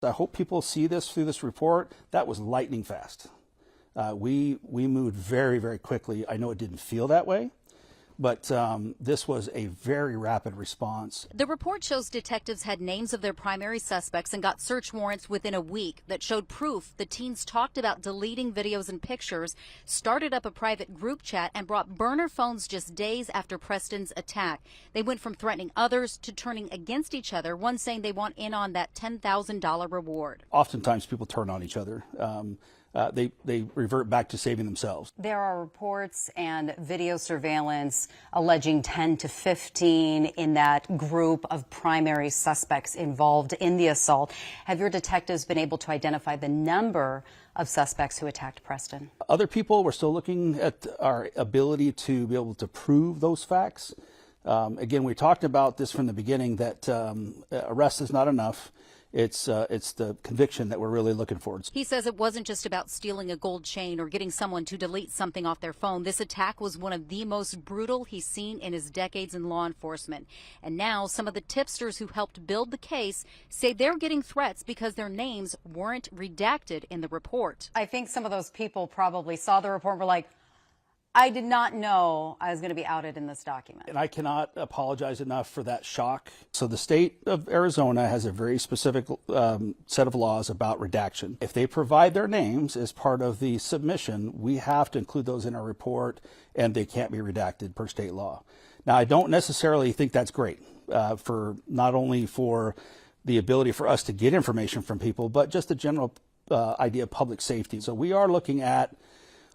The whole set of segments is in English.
I hope people see this through this report. That was lightning fast. We moved very, very quickly. I know it didn't feel that way, but this was a very rapid response. The report shows detectives had names of their primary suspects and got search warrants within a week that showed proof the teens talked about deleting videos and pictures, started up a private group chat, and brought burner phones just days after Preston's attack. They went from threatening others to turning against each other, one saying they want in on that $10,000 reward. Oftentimes people turn on each other. They revert back to saving themselves. There are reports and video surveillance alleging 10 to 15 in that group of primary suspects involved in the assault. Have your detectives been able to identify the number of suspects who attacked Preston? Other people, we're still looking at our ability to be able to prove those facts. Again, we talked about this from the beginning, that arrest is not enough. It's the conviction that we're really looking for. He says it wasn't just about stealing a gold chain or getting someone to delete something off their phone. This attack was one of the most brutal he's seen in his decades in law enforcement. And now some of the tipsters who helped build the case say they're getting threats because their names weren't redacted in the report. I think some of those people probably saw the report and were like, I did not know I was going to be outed in this document. And I cannot apologize enough for that shock. So the state of Arizona has a very specific set of laws about redaction. If they provide their names as part of the submission, we have to include those in our report, and they can't be redacted per state law. Now, I don't necessarily think that's great for not only for the ability for us to get information from people, but just the general idea of public safety. So we are looking at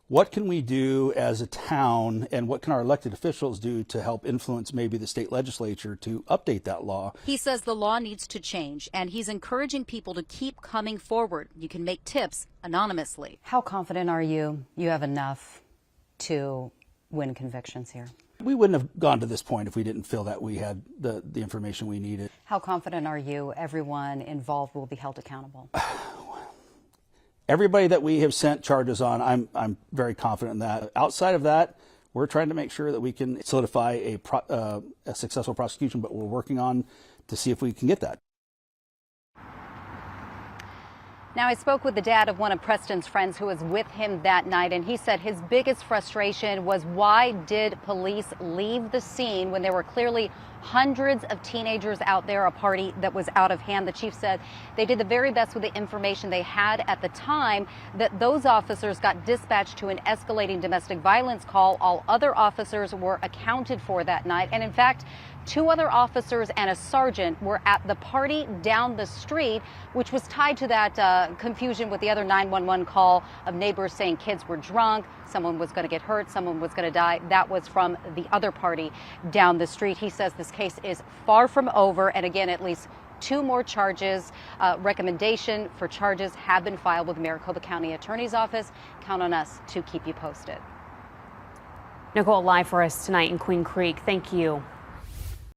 what can we do as a town, and what can our elected officials do to help influence maybe the state legislature to update that law? He says the law needs to change, and he's encouraging people to keep coming forward. You can make tips anonymously. How confident are you have enough to win convictions here? We wouldn't have gone to this point if we didn't feel that we had the information we needed. How confident are you everyone involved will be held accountable? Everybody that we have sent charges on, I'm very confident in that. Outside of that, we're trying to make sure that we can solidify a successful prosecution, but we're working on to see if we can get that. Now, I spoke with the dad of one of Preston's friends who was with him that night, and he said his biggest frustration was, why did police leave the scene when there were clearly hundreds of teenagers out there, a party that was out of hand? The chief said they did the very best with the information they had at the time, that those officers got dispatched to an escalating domestic violence call. All other officers were accounted for that night. And in fact, 2 other officers and a sergeant were at the party down the street, which was tied to that confusion with the other 911 call of neighbors saying kids were drunk, someone was going to get hurt, someone was going to die. That was from the other party down the street. He says this case is far from over, and again, at least 2 more charges. Recommendation for charges have been filed with Maricopa County Attorney's Office. Count on us to keep you posted. Nicole, live for us tonight in Queen Creek. Thank you.